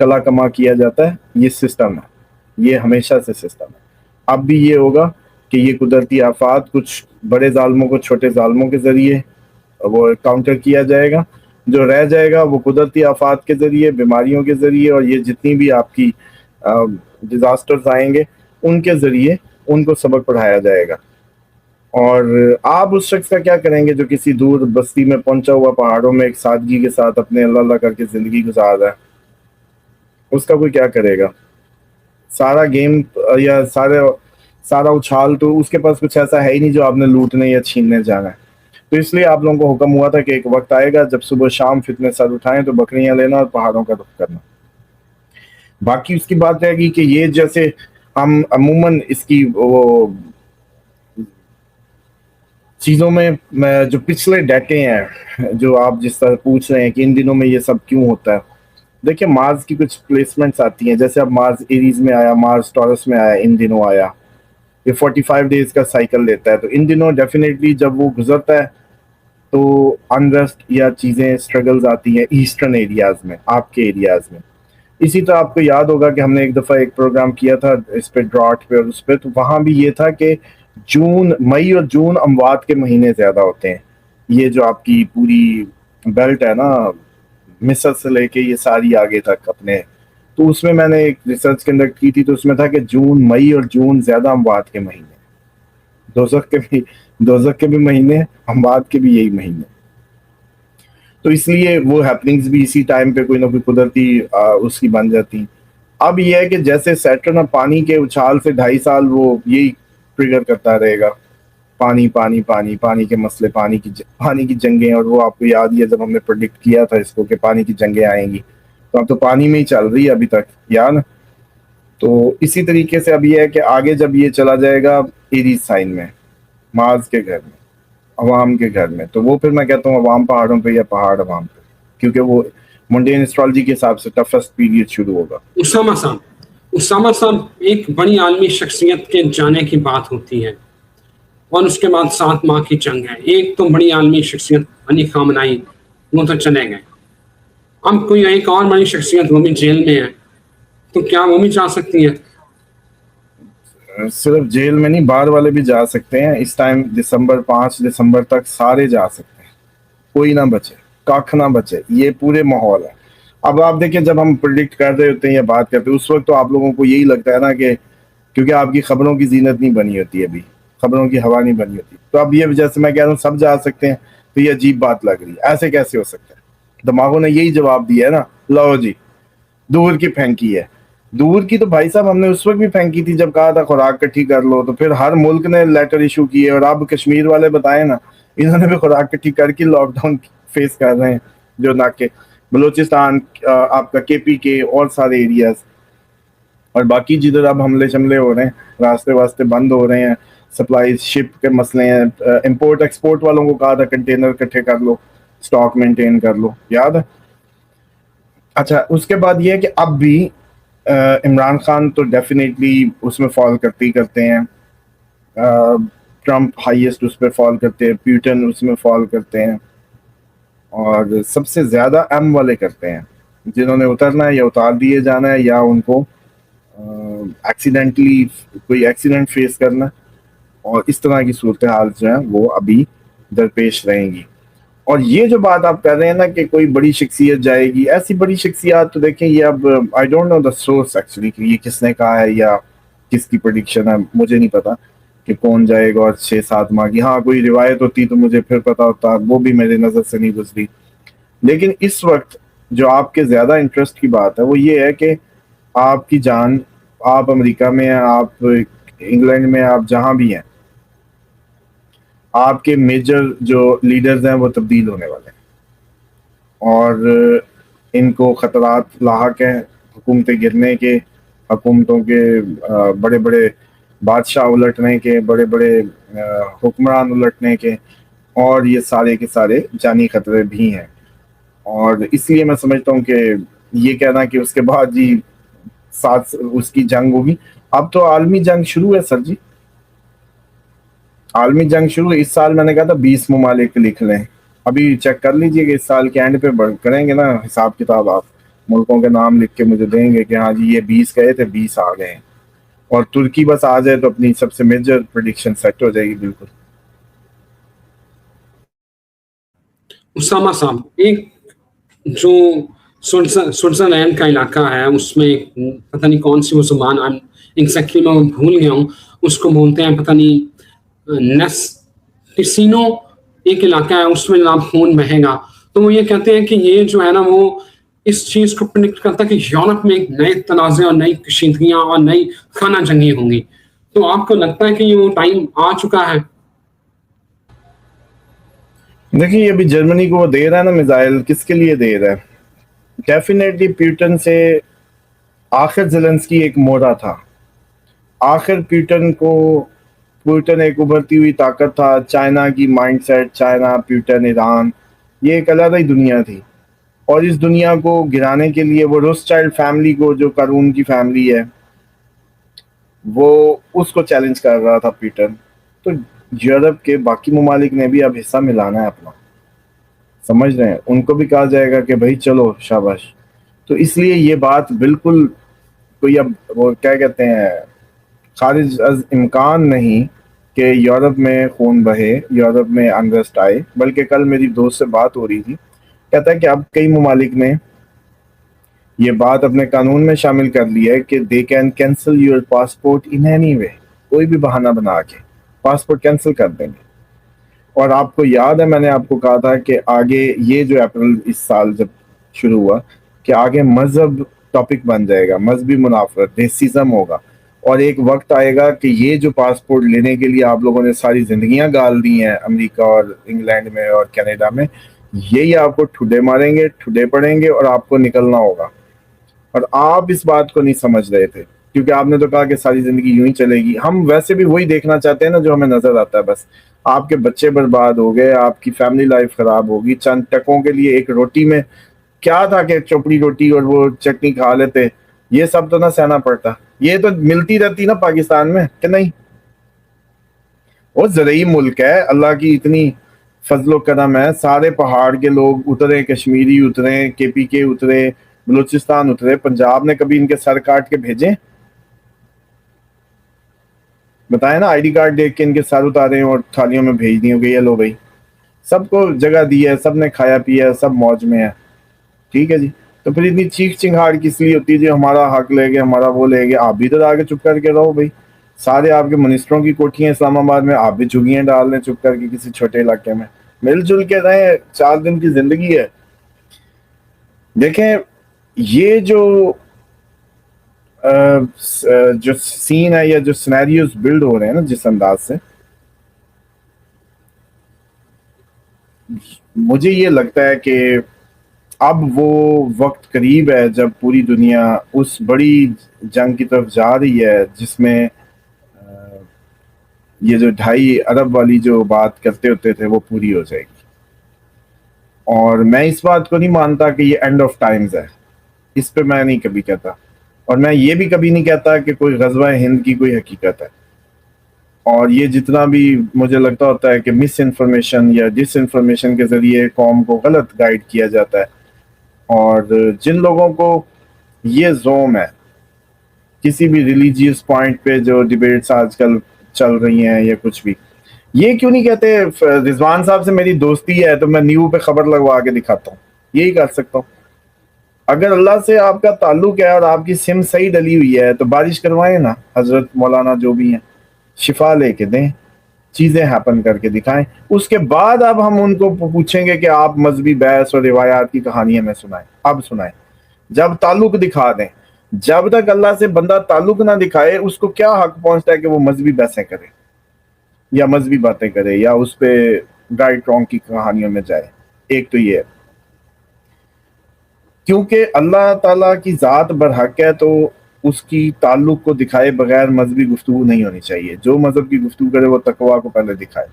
کلا کما کیا جاتا ہے. یہ سسٹم ہے, یہ ہمیشہ سے سسٹم ہے. اب بھی یہ ہوگا کہ یہ قدرتی آفات کچھ بڑے ظالموں کو چھوٹے ظالموں کے ذریعے وہ کاؤنٹر کیا جائے گا, جو رہ جائے گا وہ قدرتی آفات کے ذریعے, بیماریوں کے ذریعے, اور یہ جتنی بھی آپ کی ڈیزاسٹرز آئیں گے ان کے ذریعے ان کو سبق پڑھایا جائے گا. اور آپ اس شخص کا کیا کریں گے جو کسی دور بستی میں پہنچا ہوا پہاڑوں میں ایک سادگی کے ساتھ اپنے اللہ اللہ کر کے زندگی گزار رہا ہے؟ اس کا کوئی کیا کرے گا؟ سارا گیم یا سارا اچھال تو اس کے پاس کچھ ایسا ہے ہی نہیں جو آپ نے لوٹنے یا چھیننے جانا ہے. تو اس لیے آپ لوگوں کو حکم ہوا تھا کہ ایک وقت آئے گا جب صبح شام فتنے سر اٹھائیں تو بکریاں لینا اور پہاڑوں کا رخ کرنا. باقی اس کی بات رہے گی کہ یہ جیسے ہم عموماً اس کی وہ چیزوں میں جو پچھلے ڈیٹے ہیں جو آپ جس طرح پوچھ رہے ہیں کہ ان دنوں میں یہ سب کیوں ہوتا ہے, دیکھیں مارس کی کچھ پلیسمنٹس آتی ہیں. جیسے اب مارس ایریز میں آیا, مارس ٹورس میں آیا, ان دنوں آیا. یہ 45 ڈیز کا سائیکل لیتا ہے. تو ان دنوں ڈیفینیٹلی جب وہ گزرتا ہے تو انریسٹ یا چیزیں اسٹرگلز آتی ہیں ایسٹرن ایریاز میں, آپ کے ایریاز میں. اسی طرح آپ کو یاد ہوگا کہ ہم نے ایک دفعہ ایک پروگرام کیا تھا اس پہ ڈراٹ پہ اور اس پہ, تو وہاں بھی یہ تھا کہ مئی اور جون اموات کے مہینے زیادہ ہوتے ہیں. یہ جو آپ کی پوری بیلٹ ہے نا مصر سے لے کے یہ ساری آگے تک اپنے, تو اس میں میں نے ایک ریسرچ کنڈکٹ کی تھی تو اس میں تھا کہ مئی اور جون زیادہ اموات کے مہینے, دوزخ کے بھی مہینے, اموات کے بھی یہی مہینے. تو اس لیے وہ ہیپننگز بھی اسی ٹائم پہ کوئی نہ کوئی قدرتی اس کی بن جاتی. اب یہ ہے کہ جیسے سیٹرن اب پانی کے اچھال سے 2.5 سال وہ یہی ٹریگر کرتا رہے گا, پانی پانی پانی پانی کے مسئلے, پانی کی جنگیں. اور وہ آپ کو یاد ہی ہے جب ہم نے پریڈکٹ کیا تھا اس کو کہ پانی کی جنگیں آئیں گی, تو اب تو پانی میں ہی چل رہی ہے ابھی تک, یا نا. تو اسی طریقے سے اب یہ ہے کہ آگے جب یہ چلا جائے گا ایریز سائن میں, مارس کے گھر میں, عوام کے گھر میں, تو وہ پھر میں کہتا ہوں عوام پہاڑوں پہ یا پہاڑ عوام پہ, کیونکہ وہ منڈین اسٹرالوجی کے حساب سے ٹفسٹ پیریڈ شروع ہوگا. اسامہ صاحب ایک بڑی عالمی شخصیت کے جانے کی بات ہوتی ہے اور اس کے بعد 7 ماہ کی جنگ ہے. ایک تو بڑی عالمی شخصیت علی خامنائی, وہ تو چلے گئے. اب کوئی ایک اور بڑی شخصیت وہ بھی جیل میں ہے, تو کیا وہ بھی جا سکتی ہے؟ صرف جیل میں نہیں, باہر والے بھی جا سکتے ہیں. اس ٹائم 5 دسمبر تک سارے جا سکتے ہیں, کوئی نہ بچے, کاکھ نہ بچے. یہ پورے ماحول ہے. اب آپ دیکھیں جب ہم پریڈکٹ کر رہے ہوتے ہیں یا بات کرتے ہیں اس وقت تو آپ لوگوں کو یہی لگتا ہے نا کہ کیونکہ آپ کی خبروں کی زینت نہیں بنی ہوتی, ابھی خبروں کی ہوا نہیں بنی ہوتی. تو اب یہ جیسے میں کہہ رہا ہوں سب جا سکتے ہیں, تو یہ عجیب بات لگ رہی ہے. ایسے کیسے ہو سکتا ہے؟ دماغوں نے یہی جواب دیا ہے نا, لو جی دور کی پھینکی ہے. دور کی تو بھائی صاحب ہم نے اس وقت بھی پھینکی تھی جب کہا تھا خوراک کٹھی کر لو, تو پھر ہر ملک نے لیٹر ایشو کیے. اور اب کشمیر والے بتائیں نا, انہوں نے بھی خوراک کٹھی کر کے لاک ڈاؤن فیس کر رہے ہیں. جو نہ کہ بلوچستان, آپ کا کے پی کے اور سارے ایریاز, اور باقی جدھر اب حملے شملے ہو رہے ہیں, راستے واسطے بند ہو رہے ہیں, سپلائی شپ کے مسئلے ہیں. امپورٹ ایکسپورٹ والوں کو کہا تھا کنٹینر اکٹھے کر لو, سٹاک مینٹین کر لو, یاد ہے. اچھا اس کے بعد یہ ہے کہ اب بھی عمران خان تو ڈیفینیٹلی اس میں فال کرتے ہیں. ٹرمپ ہائیسٹ اس پہ فال کرتے ہیں, پیوٹن اس میں فال کرتے ہیں, اور سب سے زیادہ ایم والے کرتے ہیں جنہوں نے اترنا ہے یا اتار دیے جانا ہے یا ان کو ایکسیڈنٹلی کوئی ایکسیڈنٹ فیس کرنا, اور اس طرح کی صورتحال جو ہیں وہ ابھی درپیش رہیں گی. اور یہ جو بات آپ کر رہے ہیں نا کہ کوئی بڑی شخصیت جائے گی, ایسی بڑی شخصیات تو دیکھیں یہ اب I don't know the source actually کہ یہ کس نے کہا ہے یا کس کی پریڈکشن ہے, مجھے نہیں پتا کہ کون جائے گا اور 6-7 ماہ کی. ہاں کوئی روایت ہوتی تو مجھے پھر پتا ہوتا, وہ بھی میرے نظر سے نہیں گزری. لیکن اس وقت جو آپ کے زیادہ انٹرسٹ کی بات ہے وہ یہ ہے کہ آپ کی جان, آپ امریکہ میں ہیں, آپ انگلینڈ میں, آپ جہاں بھی ہیں, آپ کے میجر جو لیڈرز ہیں وہ تبدیل ہونے والے ہیں, اور ان کو خطرات لاحق ہیں. حکومتیں گرنے کے, حکومتوں کے بڑے بڑے بادشاہ الٹنے کے, بڑے بڑے حکمران الٹنے کے, اور یہ سارے کے سارے جانی خطرے بھی ہیں. اور اس لیے میں سمجھتا ہوں کہ یہ کہنا کہ اس کے بعد جی ساتھ اس کی جنگ ہوگی. اب تو عالمی جنگ شروع ہے سر جی, عالمی جنگ شروع ہے. اس سال میں نے کہا تھا 20 ممالک لکھ لیں, ابھی چیک کر لیجئے کہ اس سال کے اینڈ پہ کریں گے نا حساب کتاب آپ, ملکوں کے نام لکھ کے مجھے دیں گے کہ ہاں جی یہ 20 گئے تھے 20 آ گئے ہیں, اور ترکی بس آ جائے تو اپنی سب سے میجر پریڈکشن سیٹ ہو جائے گی بالکل. اسامہ صاحب, ایک جو سوئٹزرلینڈ کا علاقہ ہے اس میں پتہ نہیں کون سی وہ زبان ایگزیکٹلی میں بھول گیا ہوں, اس کو بولتے ہیں پتہ نہیں ٹسینو ایک علاقہ ہے, اس میں جناب خون بہے گا. تو وہ یہ کہتے ہیں کہ یہ جو ہے نا وہ اس چیز کو پرڈکٹ کرتا ہے کہ یورپ میں ایک نئے تنازع اور نئی کشیدگیاں اور نئی خانہ جنگی ہوں گی. تو آپ کو لگتا ہے کہ یہ وہ ٹائم آ چکا ہے؟ دیکھیے ابھی جرمنی کو وہ دے رہا ہے نا میزائل, کس کے لیے دے رہا ہے؟ ڈیفینیٹلی پیوٹن سے آخر زیلنسکی ایک موڑا تھا. آخر پیوٹن ایک ابھرتی ہوئی طاقت تھا. چائنا کی mind set, China, Putin, Iran, یہ ایک علیحدہ ہی دنیا تھی. اور اس دنیا کو گرانے کے لیے وہ روسچائلڈ فیملی کو, جو قارون کی فیملی ہے, وہ اس کو چیلنج کر رہا تھا پیوٹن. تو یورپ کے باقی ممالک نے بھی اب حصہ ملانا ہے اپنا, سمجھ رہے ہیں, ان کو بھی کہا جائے گا کہ بھائی چلو شاباش. تو اس لیے یہ بات بالکل کوئی اب وہ کیا کہتے ہیں خارج از امکان نہیں کہ یورپ میں خون بہے, یورپ میں انرسٹ آئے. بلکہ کل میری دوست سے بات ہو رہی تھی, کہتا ہے کہ اب کئی ممالک نے یہ بات اپنے قانون میں شامل کر لی ہے کہ they can cancel your passport in any way, کوئی بھی بہانہ بنا کے پاسپورٹ کینسل کر دیں گے. اور آپ کو یاد ہے میں نے آپ کو کہا تھا کہ آگے یہ جو اپریل اس سال جب شروع ہوا کہ آگے مذہب ٹاپک بن جائے گا, مذہبی منافرت, ریسزم ہوگا. اور ایک وقت آئے گا کہ یہ جو پاسپورٹ لینے کے لیے آپ لوگوں نے ساری زندگیاں گال دی ہیں امریکہ اور انگلینڈ میں اور کینیڈا میں, یہی آپ کو ٹھڈے ماریں گے, ٹھڈے پڑیں گے اور آپ کو نکلنا ہوگا. اور آپ اس بات کو نہیں سمجھ رہے تھے کیونکہ آپ نے تو کہا کہ ساری زندگی یوں ہی چلے گی. ہم ویسے بھی وہی دیکھنا چاہتے ہیں نا جو ہمیں نظر آتا ہے. بس آپ کے بچے برباد ہو گئے, آپ کی فیملی لائف خراب ہوگی, چند ٹکوں کے لیے ایک روٹی میں کیا تھا کہ چوپڑی روٹی اور وہ چٹنی کھا لیتے, یہ سب تو نہ سہنا پڑتا. یہ تو ملتی رہتی نا پاکستان میں کہ نہیں. وہ زرعی ملک ہے, اللہ کی اتنی فضل و کرم ہے, سارے پہاڑ کے لوگ اترے, کشمیری اترے, کے پی کے اترے, بلوچستان اترے. پنجاب نے کبھی ان کے سر کاٹ کے بھیجے؟ بتائیں نا, آئی ڈی کارڈ دیکھ کے ان کے سر اتارے اور تھالیوں میں بھیج دی ہو گئی ہے لو بھائی, سب کو جگہ دی ہے, سب نے کھایا پیا ہے, سب موج میں ہے. ٹھیک ہے جی, تو پھر اتنی چیخ چنگھاڑ کس لیے ہوتی ہے جی ہمارا حق لے گئے, ہمارا وہ لے گئے؟ آپ بھی تو آگے چپ کر کے رہو بھائی. سارے آپ کے منسٹروں کی کوٹھیاں اسلام آباد میں, آپ بھی جھگیاں ڈال دیں چپ کر کے کسی چھوٹے علاقے میں, مل جل کے رہیں, 4 دن کی زندگی ہے. دیکھیں یہ جو سین ہے یا جو سینیریوز بلڈ ہو رہے ہیں نا جس انداز سے, مجھے یہ لگتا ہے کہ اب وہ وقت قریب ہے جب پوری دنیا اس بڑی جنگ کی طرف جا رہی ہے جس میں یہ جو 2.5 ارب والی جو بات کرتے ہوتے تھے وہ پوری ہو جائے گی. اور میں اس بات کو نہیں مانتا کہ یہ اینڈ آف ٹائمز ہے, اس پہ میں نہیں کبھی کہتا. اور میں یہ بھی کبھی نہیں کہتا کہ کوئی غزوہ ہند کی کوئی حقیقت ہے. اور یہ جتنا بھی مجھے لگتا ہوتا ہے کہ مس انفارمیشن یا ڈس انفارمیشن کے ذریعے قوم کو غلط گائیڈ کیا جاتا ہے, اور جن لوگوں کو یہ زوم ہے کسی بھی ریلیجیس پوائنٹ پہ جو ڈیبیٹس آج کل چل رہی ہیں یا کچھ بھی, یہ کیوں نہیں کہتے رضوان صاحب سے میری دوستی ہے تو میں نیو پہ خبر لگوا کے دکھاتا ہوں, یہی کر سکتا ہوں. اگر اللہ سے آپ کا تعلق ہے اور آپ کی سم صحیح ڈلی ہوئی ہے تو بارش کروائیں نا, حضرت مولانا جو بھی ہیں شفا لے کے دیں, چیزیں ہیپن کر کے دکھائیں. اس کے بعد اب ہم ان کو پوچھیں گے کہ آپ مذہبی بحث اور روایات کی کہانیاں میں سنائیں. اب سنائیں, جب تعلق دکھا دیں. جب تک اللہ سے بندہ تعلق نہ دکھائے اس کو کیا حق پہنچتا ہے کہ وہ مذہبی بحثیں کرے یا مذہبی باتیں کرے یا اس پہ رائٹ رانگ کی کہانیوں میں جائے. ایک تو یہ ہے کیونکہ اللہ تعالیٰ کی ذات برحق ہے تو اس کی تعلق کو دکھائے بغیر مذہبی گفتگو نہیں ہونی چاہیے. جو مذہب کی گفتگو کرے وہ تقویٰ کو پہلے دکھائے,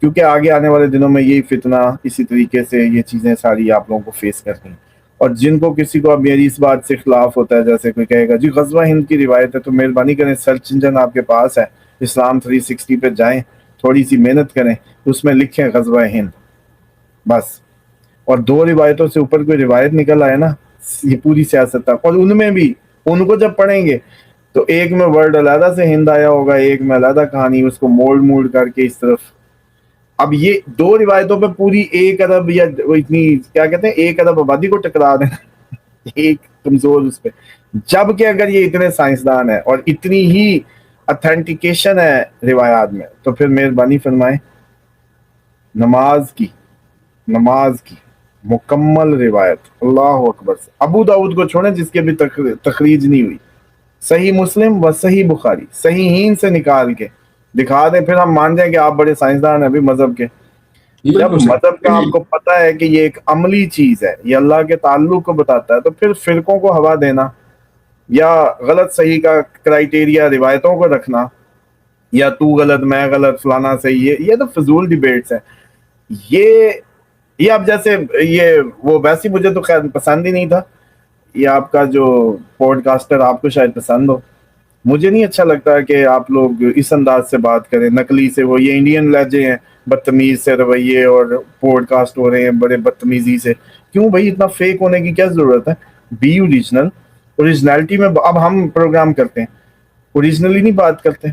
کیونکہ آگے آنے والے دنوں میں یہی فتنہ اسی طریقے سے یہ چیزیں ساری آپ لوگوں کو فیس کرنی. اور جن کو کسی کو اب میری اس بات سے اختلاف ہوتا ہے, جیسے کوئی کہے گا جی غزوہ ہند کی روایت ہے, تو مہربانی کریں سرچ انجن آپ کے پاس ہے, اسلام 360 پہ جائیں, تھوڑی سی محنت کریں, اس میں لکھیں غزوہ ہند بس, اور 2 روایتوں سے اوپر کوئی روایت نکل آئے نا یہ پوری سیاست تھا. اور ان میں بھی ان کو جب پڑھیں گے تو ایک میں ورڈ علیحدہ سے ہند آیا ہوگا, ایک میں علیحدہ کہانی, اس کو مولڈ کر کے اس طرف. اب یہ دو روایتوں پہ پوری 1 ارب یا اتنی کیا کہتے ہیں 1 ارب آبادی کو ٹکرا دینا ایک کمزور اس پہ. جبکہ اگر یہ اتنے سائنسدان ہیں اور اتنی ہی اتھینٹیکیشن ہے روایات میں, تو پھر مہربانی فرمائیں نماز کی مکمل روایت اللہ اکبر سے ابو داؤد کو چھوڑیں جس کی ابھی تخریج نہیں ہوئی, صحیح مسلم و صحیح بخاری صحیحین سے نکال کے دکھا دیں, پھر ہم مان جائیں کہ آپ بڑے سائنسدان ہیں ابھی مذہب کے. جب مذہب کا آپ کو پتا ہے کہ یہ ایک عملی چیز ہے, یہ اللہ کے تعلق کو بتاتا ہے, تو پھر فرقوں کو ہوا دینا یا غلط صحیح کا کرائیٹیریا روایتوں کو رکھنا, یا تو غلط میں غلط فلانا صحیح, یہ تو فضول ڈیبیٹس ہیں. یہ اب جیسے یہ وہ ویسے مجھے تو خیر پسند ہی نہیں تھا, یہ آپ کا جو پوڈ کاسٹر آپ کو شاید پسند ہو, مجھے نہیں اچھا لگتا کہ آپ لوگ اس انداز سے بات کریں, نقلی سے. وہ یہ انڈین لہجے ہیں, بدتمیز سے رویے, اور پوڈ کاسٹ ہو رہے ہیں بڑے بدتمیزی سے. کیوں بھائی اتنا فیک ہونے کی کیا ضرورت ہے؟ Be original. اوریجنلٹی میں اب ہم پروگرام کرتے ہیں, اوریجنلی نہیں بات کرتے.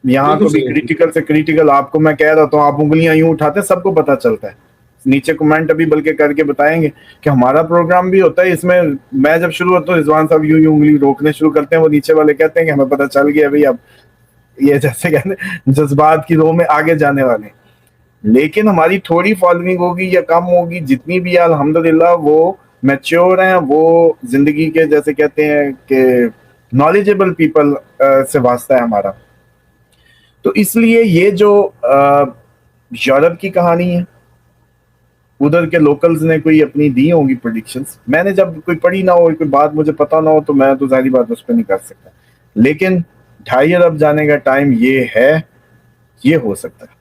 یہاں کو بھی کریٹیکل سے کریٹیکل آپ کو میں کہہ رہا ہوں, آپ انگلیاں یوں اٹھاتے ہیں, سب کو پتا چلتا ہے. نیچے کمنٹ ابھی بلکہ کر کے بتائیں گے کہ ہمارا پروگرام بھی ہوتا ہے, اس میں جب شروع ہوتا ہوں رضوان صاحب یوں انگلی روکنے شروع کرتے ہیں, وہ نیچے والے کہتے ہیں کہ ہمیں پتا چل گیا بھائی اب یہ جیسے کہتے ہیں جذبات کی رو میں آگے جانے والے. لیکن ہماری تھوڑی فالوئنگ ہوگی یا کم ہوگی, جتنی بھی الحمدللہ وہ میچور ہیں, وہ زندگی کے جیسے کہتے ہیں کہ نالجبل پیپل سے واسطہ ہے ہمارا. تو اس لیے یہ جو یورپ کی کہانی ہے, ادھر کے لوکلز نے کوئی اپنی دی ہوں گی پریڈکشنز, میں نے جب کوئی پڑھی نہ ہو, کوئی بات مجھے پتا نہ ہو, تو میں تو ظاہری بات اس پہ نہیں کر سکتا. لیکن 2.5 ارب جانے کا ٹائم یہ ہے, یہ ہو سکتا ہے.